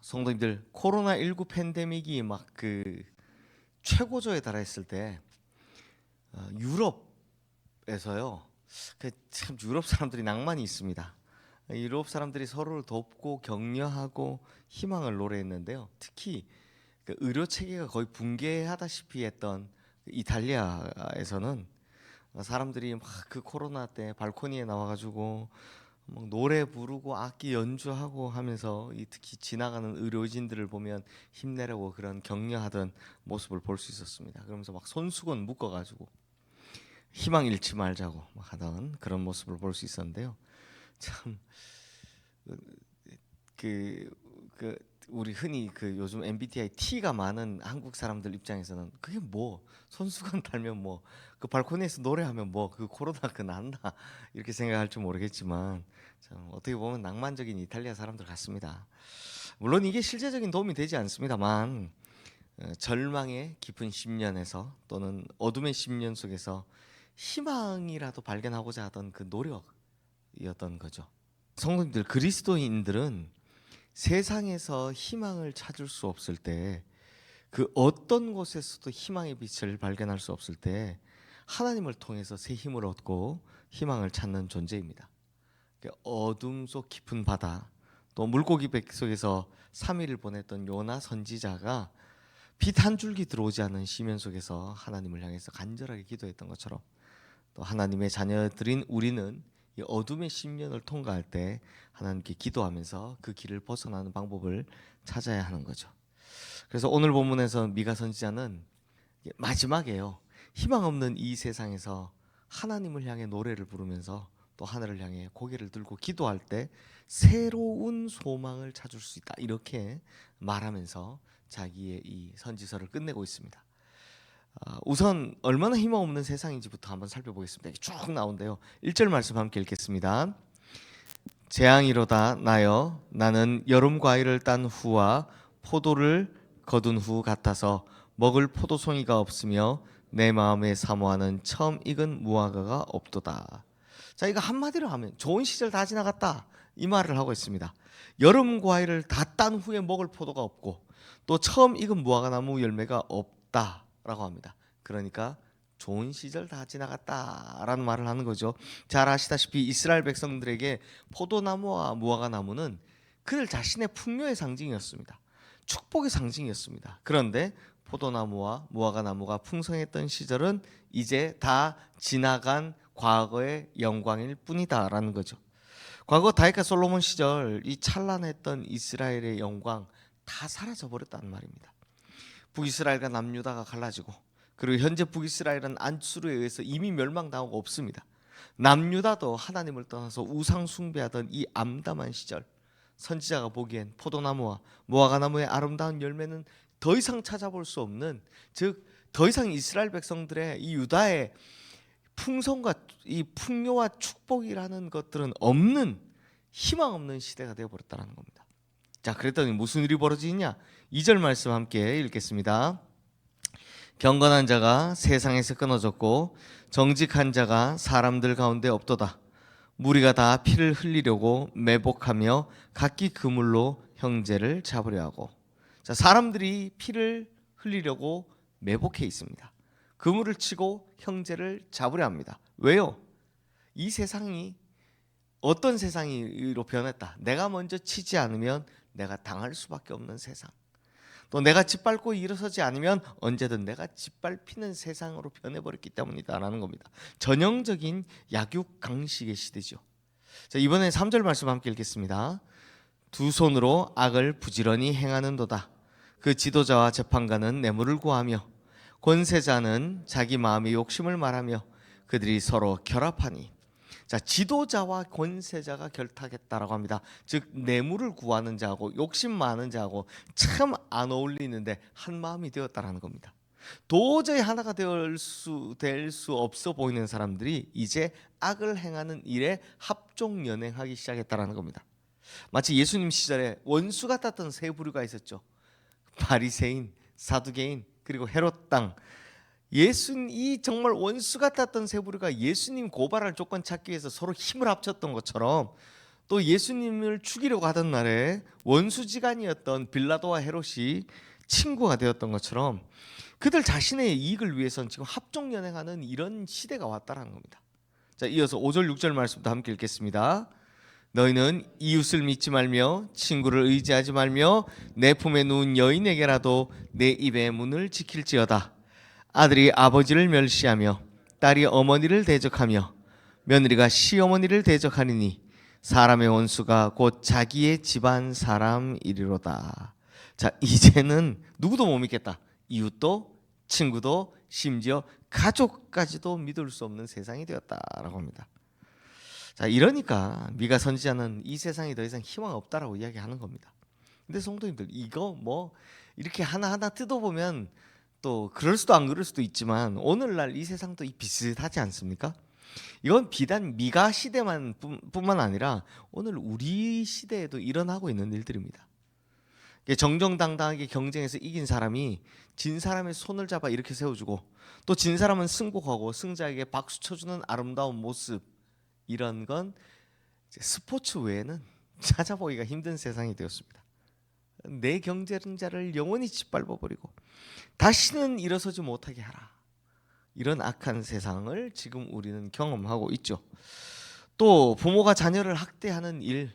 성도님들, 코로나19 팬데믹이 막 그 최고조에 달했을 때 유럽에서요. 참 유럽 사람들이 낭만이 있습니다. 유럽 사람들이 서로를 돕고 격려하고 희망을 노래했는데요. 특히 그 의료 체계가 거의 붕괴하다시피 했던 그 이탈리아에서는 사람들이 막 그 코로나 때 발코니에 나와가지고 막 노래 부르고 악기 연주하고 하면서 특히 지나가는 의료진들을 보면 힘내라고 그런 격려하던 모습을 볼 수 있었습니다. 그러면서 막 손수건 묶어가지고 희망 잃지 말자고 막 하던 그런 모습을 볼 수 있었는데요. 참 그 우리 흔히 그 요즘 MBTI T가 많은 한국 사람들 입장에서는 그게 뭐 손수건 달면 뭐 그 발코니에서 노래하면 뭐 그 코로나 그 난다 이렇게 생각할지 모르겠지만 참 어떻게 보면 낭만적인 이탈리아 사람들 같습니다. 물론 이게 실제적인 도움이 되지 않습니다만 절망의 깊은 10년에서 또는 어둠의 10년 속에서 희망이라도 발견하고자 하던 그 노력이었던 거죠. 성도님들, 그리스도인들은 세상에서 희망을 찾을 수 없을 때, 그 어떤 곳에서도 희망의 빛을 발견할 수 없을 때 하나님을 통해서 새 힘을 얻고 희망을 찾는 존재입니다. 어둠 속 깊은 바다, 또 물고기 백 속에서 3일을 보냈던 요나 선지자가 빛 한 줄기 들어오지 않는 시면 속에서 하나님을 향해서 간절하게 기도했던 것처럼, 또 하나님의 자녀들인 우리는 이 어둠의 10년을 통과할 때 하나님께 기도하면서 그 길을 벗어나는 방법을 찾아야 하는 거죠. 그래서 오늘 본문에서 미가 선지자는 마지막에요, 희망 없는 이 세상에서 하나님을 향해 노래를 부르면서 또 하늘을 향해 고개를 들고 기도할 때 새로운 소망을 찾을 수 있다, 이렇게 말하면서 자기의 이 선지서를 끝내고 있습니다. 우선 얼마나 희망 없는 세상인지부터 한번 살펴보겠습니다. 쭉 나온대요. 1절 말씀 함께 읽겠습니다. 재앙이로다 나여 나는 여름 과일을 딴 후와 포도를 거둔 후 같아서 먹을 포도송이가 없으며 내 마음에 사모하는 처음 익은 무화과가 없도다. 자, 이거 한마디로 하면 좋은 시절 다 지나갔다, 이 말을 하고 있습니다. 여름 과일을 다 딴 후에 먹을 포도가 없고 또 처음 익은 무화과 나무 열매가 없다라고 합니다. 그러니까 좋은 시절 다 지나갔다라는 말을 하는 거죠. 잘 아시다시피 이스라엘 백성들에게 포도나무와 무화과나무는 그들 자신의 풍요의 상징이었습니다. 축복의 상징이었습니다. 그런데 포도나무와 무화과나무가 풍성했던 시절은 이제 다 지나간 과거의 영광일 뿐이다라는 거죠. 과거 다윗과 솔로몬 시절 이 찬란했던 이스라엘의 영광 다 사라져 버렸다는 말입니다. 북이스라엘과 남유다가 갈라지고, 그리고 현재 북이스라엘은 안수르에 의해서 이미 멸망당하고 없습니다. 남유다도 하나님을 떠나서 우상 숭배하던 이 암담한 시절, 선지자가 보기엔 포도나무와 무화과나무의 아름다운 열매는 더 이상 찾아볼 수 없는, 즉 더 이상 이스라엘 백성들의 이 유다의 풍성과 이 풍요와 축복이라는 것들은 없는, 희망 없는 시대가 되어버렸다는 겁니다. 자, 그랬더니 무슨 일이 벌어지냐? 2절 말씀 함께 읽겠습니다. 경건한 자가 세상에서 끊어졌고 정직한 자가 사람들 가운데 없도다. 무리가 다 피를 흘리려고 매복하며 각기 그물로 형제를 잡으려 하고. 자, 사람들이 피를 흘리려고 매복해 있습니다. 그물을 치고 형제를 잡으려 합니다. 왜요? 이 세상이 어떤 세상으로 변했다. 내가 먼저 치지 않으면 내가 당할 수밖에 없는 세상. 또 내가 짓밟고 일어서지 않으면 언제든 내가 짓밟히는 세상으로 변해버렸기 때문이다라는 겁니다. 전형적인 약육강식의 시대죠. 자, 이번에 3절 말씀 함께 읽겠습니다. 두 손으로 악을 부지런히 행하는도다. 그 지도자와 재판관은 뇌물을 구하며 권세자는 자기 마음의 욕심을 말하며 그들이 서로 결합하니. 자, 지도자와 권세자가 결탁했다라고 합니다. 즉 뇌물을 구하는 자하고 욕심 많은 자하고 참 안 어울리는데 한 마음이 되었다라는 겁니다. 도저히 하나가 될 수 없어 보이는 사람들이 이제 악을 행하는 일에 합종 연행하기 시작했다라는 겁니다. 마치 예수님 시절에 원수 같았던 세 부류가 있었죠. 바리새인, 사두개인, 그리고 헤롯 당. 이 정말 원수 같았던 세 부류가 예수님 고발할 조건 찾기 위해서 서로 힘을 합쳤던 것처럼 또 예수님을 죽이려고 하던 날에 원수지간이었던 빌라도와 헤롯이 친구가 되었던 것처럼 그들 자신의 이익을 위해서는 지금 합종연행하는 이런 시대가 왔다라는 겁니다. 자, 이어서 5절 6절 말씀도 함께 읽겠습니다. 너희는 이웃을 믿지 말며 친구를 의지하지 말며 내 품에 누운 여인에게라도 내 입의 문을 지킬지어다. 아들이 아버지를 멸시하며 딸이 어머니를 대적하며 며느리가 시어머니를 대적하리니 사람의 원수가 곧 자기의 집안 사람이리로다. 자, 이제는 누구도 못 믿겠다. 이웃도 친구도 심지어 가족까지도 믿을 수 없는 세상이 되었다라고 합니다. 자, 이러니까 미가 선지자는 이 세상에 더 이상 희망 없다라고 이야기하는 겁니다. 근데 성도님들, 이거 뭐 이렇게 하나하나 뜯어보면 또 그럴 수도 안 그럴 수도 있지만 오늘날 이 세상도 비슷하지 않습니까? 이건 비단 미가 시대만 뿐만 아니라 오늘 우리 시대에도 일어나고 있는 일들입니다. 정정당당하게 경쟁에서 이긴 사람이 진 사람의 손을 잡아 이렇게 세워주고 또 진 사람은 승복하고 승자에게 박수 쳐주는 아름다운 모습, 이런 건 스포츠 외에는 찾아보기가 힘든 세상이 되었습니다. 내 경쟁자를 영원히 짓밟아버리고 다시는 일어서지 못하게 하라, 이런 악한 세상을 지금 우리는 경험하고 있죠. 또 부모가 자녀를 학대하는 일,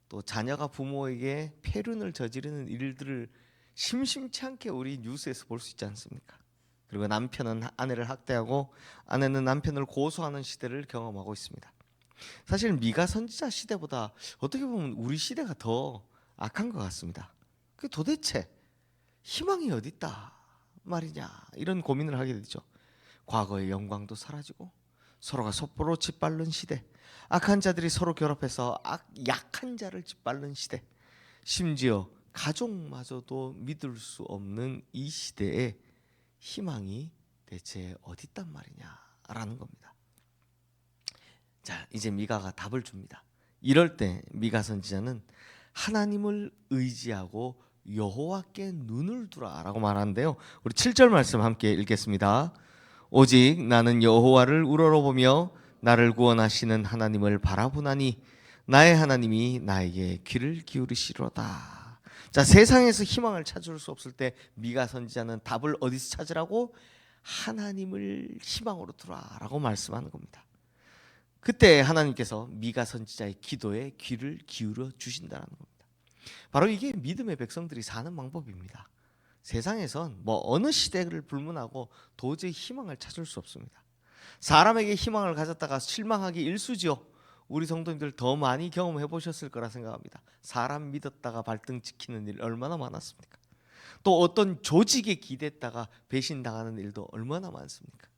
또 자녀가 부모에게 폐륜을 저지르는 일들을 심심치 않게 우리 뉴스에서 볼 수 있지 않습니까? 그리고 남편은 아내를 학대하고 아내는 남편을 고소하는 시대를 경험하고 있습니다. 사실 미가 선지자 시대보다 어떻게 보면 우리 시대가 더 악한 것 같습니다. 그 도대체 희망이 어디 있다 말이냐, 이런 고민을 하게 되죠. 과거의 영광도 사라지고 서로가 섣부로 짓밟는 시대, 악한 자들이 서로 결합해서 약한 자를 짓밟는 시대, 심지어 가족마저도 믿을 수 없는 이 시대에 희망이 대체 어디 있단 말이냐라는 겁니다. 자, 이제 미가가 답을 줍니다. 이럴 때 미가 선지자는 하나님을 의지하고 여호와께 눈을 두라라고 말하는데요. 우리 7절 말씀 함께 읽겠습니다. 오직 나는 여호와를 우러러보며 나를 구원하시는 하나님을 바라보나니 나의 하나님이 나에게 귀를 기울이시로다. 자, 세상에서 희망을 찾을 수 없을 때 미가 선지자는 답을 어디서 찾으라고? 하나님을 희망으로 두라라고 말씀하는 겁니다. 그때 하나님께서 미가 선지자의 기도에 귀를 기울여 주신다는 겁니다. 바로 이게 믿음의 백성들이 사는 방법입니다. 세상에선 뭐 어느 시대를 불문하고 도저히 희망을 찾을 수 없습니다. 사람에게 희망을 가졌다가 실망하기 일쑤지요. 우리 성도님들 더 많이 경험해 보셨을 거라 생각합니다. 사람 믿었다가 발등 찍히는 일 얼마나 많았습니까? 또 어떤 조직에 기댔다가 배신당하는 일도 얼마나 많습니까?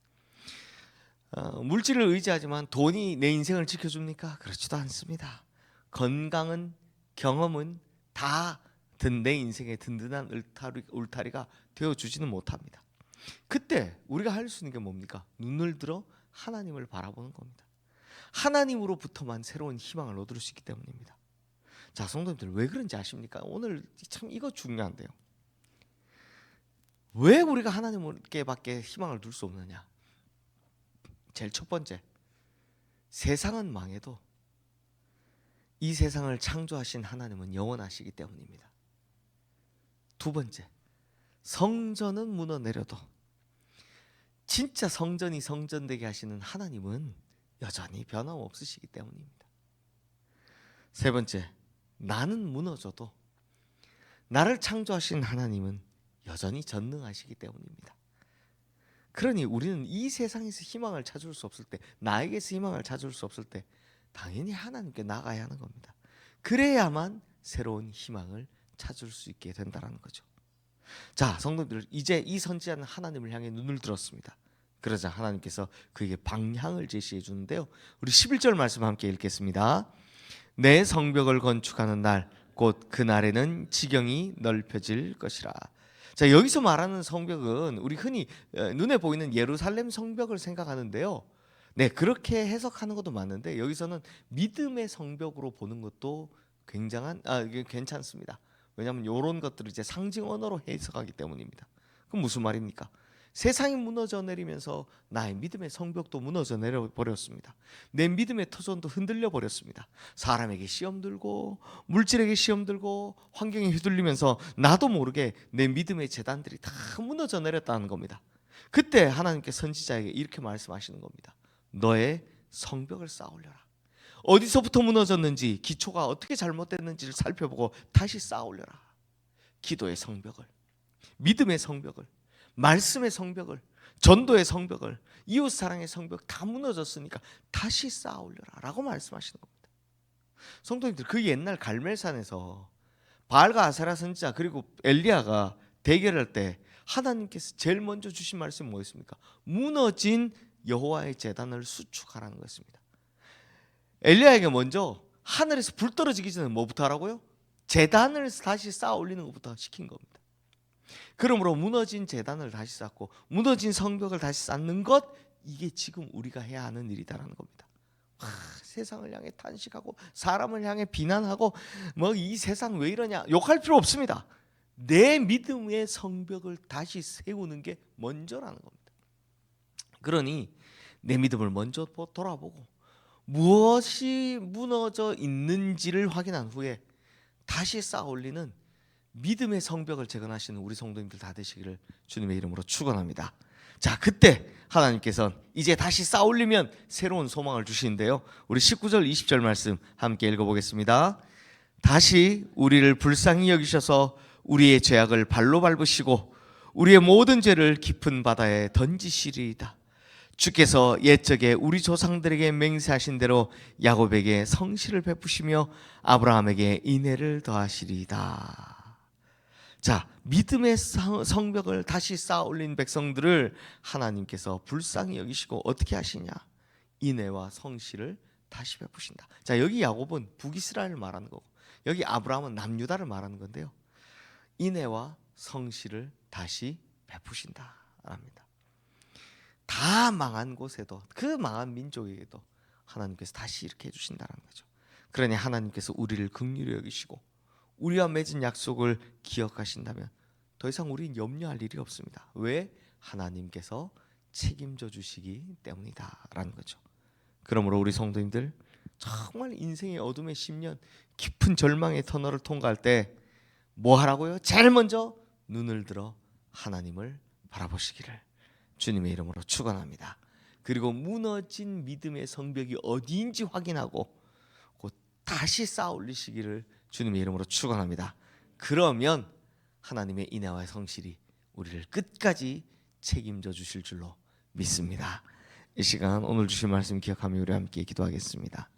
물질을 의지하지만 돈이 내 인생을 지켜줍니까? 그렇지도 않습니다. 건강은, 경험은 다 내 인생의 든든한 울타리가 되어주지는 못합니다. 그때 우리가 할 수 있는 게 뭡니까? 눈을 들어 하나님을 바라보는 겁니다. 하나님으로부터만 새로운 희망을 얻을 수 있기 때문입니다. 자, 성도님들, 왜 그런지 아십니까? 오늘 참 이거 중요한데요. 왜 우리가 하나님께밖에 희망을 둘 수 없느냐? 제일 첫 번째, 세상은 망해도 이 세상을 창조하신 하나님은 영원하시기 때문입니다. 두 번째, 성전은 무너내려도 진짜 성전이 성전되게 하시는 하나님은 여전히 변함없으시기 때문입니다. 세 번째, 나는 무너져도 나를 창조하신 하나님은 여전히 전능하시기 때문입니다. 그러니 우리는 이 세상에서 희망을 찾을 수 없을 때, 나에게서 희망을 찾을 수 없을 때 당연히 하나님께 나가야 하는 겁니다. 그래야만 새로운 희망을 찾을 수 있게 된다는 거죠. 자, 성도들, 이제 이 선지자는 하나님을 향해 눈을 들었습니다. 그러자 하나님께서 그에게 방향을 제시해 주는데요. 우리 11절 말씀 함께 읽겠습니다. 내 성벽을 건축하는 날, 곧 그날에는 지경이 넓혀질 것이라. 자, 여기서 말하는 성벽은 우리 흔히 눈에 보이는 예루살렘 성벽을 생각하는데요. 네, 그렇게 해석하는 것도 맞는데 여기서는 믿음의 성벽으로 보는 것도 이게 괜찮습니다. 왜냐하면 이런 것들을 이제 상징 언어로 해석하기 때문입니다. 그럼 무슨 말입니까? 세상이 무너져 내리면서 나의 믿음의 성벽도 무너져 내려 버렸습니다. 내 믿음의 터전도 흔들려 버렸습니다. 사람에게 시험 들고 물질에게 시험 들고 환경에 휘둘리면서 나도 모르게 내 믿음의 재단들이 다 무너져 내렸다는 겁니다. 그때 하나님께 선지자에게 이렇게 말씀하시는 겁니다. 너의 성벽을 쌓으려라. 어디서부터 무너졌는지, 기초가 어떻게 잘못됐는지를 살펴보고 다시 쌓으려라. 기도의 성벽을, 믿음의 성벽을, 말씀의 성벽을, 전도의 성벽을, 이웃사랑의 성벽 다 무너졌으니까 다시 쌓으려라 라고 말씀하시는 겁니다. 성도님들, 그 옛날 갈멜산에서 바알과 아세라 선지자 그리고 엘리야가 대결할 때 하나님께서 제일 먼저 주신 말씀이 뭐였습니까? 무너진 여호와의 제단을 수축하라는 것입니다. 엘리야에게 먼저 하늘에서 불 떨어지기 전에 뭐부터 하라고요? 제단을 다시 쌓아 올리는 것부터 시킨 겁니다. 그러므로 무너진 제단을 다시 쌓고 무너진 성벽을 다시 쌓는 것, 이게 지금 우리가 해야 하는 일이다라는 겁니다. 세상을 향해 탄식하고 사람을 향해 비난하고 뭐 이 세상 왜 이러냐 욕할 필요 없습니다. 내 믿음의 성벽을 다시 세우는 게 먼저라는 겁니다. 그러니 내 믿음을 먼저 돌아보고 무엇이 무너져 있는지를 확인한 후에 다시 쌓아 올리는 믿음의 성벽을 재건하시는 우리 성도님들 다 되시기를 주님의 이름으로 축원합니다. 자, 그때 하나님께서는 이제 다시 쌓아 올리면 새로운 소망을 주시는데요. 우리 19절 20절 말씀 함께 읽어보겠습니다. 다시 우리를 불쌍히 여기셔서 우리의 죄악을 발로 밟으시고 우리의 모든 죄를 깊은 바다에 던지시리이다. 주께서 옛적에 우리 조상들에게 맹세하신 대로 야곱에게 성실을 베푸시며 아브라함에게 인애를 더하시리이다. 자, 믿음의 성벽을 다시 쌓아 올린 백성들을 하나님께서 불쌍히 여기시고 어떻게 하시냐? 인애와 성실을 다시 베푸신다. 자, 여기 야곱은 북이스라엘을 말하는 거고 여기 아브라함은 남유다를 말하는 건데요. 인애와 성실을 다시 베푸신다 합니다. 다 망한 곳에도, 그 망한 민족에게도 하나님께서 다시 이렇게 해주신다는 거죠. 그러니 하나님께서 우리를 긍휼히 여기시고 우리와 맺은 약속을 기억하신다면 더 이상 우리는 염려할 일이 없습니다. 왜? 하나님께서 책임져 주시기 때문이다 라는 거죠. 그러므로 우리 성도님들, 정말 인생의 어둠의 10년, 깊은 절망의 터널을 통과할 때 뭐 하라고요? 제일 먼저 눈을 들어 하나님을 바라보시기를 주님의 이름으로 축원합니다. 그리고 무너진 믿음의 성벽이 어디인지 확인하고 곧 다시 쌓아 올리시기를 주님의 이름으로 축원합니다. 그러면 하나님의 인애와 성실이 우리를 끝까지 책임져 주실 줄로 믿습니다. 이 시간 오늘 주신 말씀 기억하며 우리 함께 기도하겠습니다.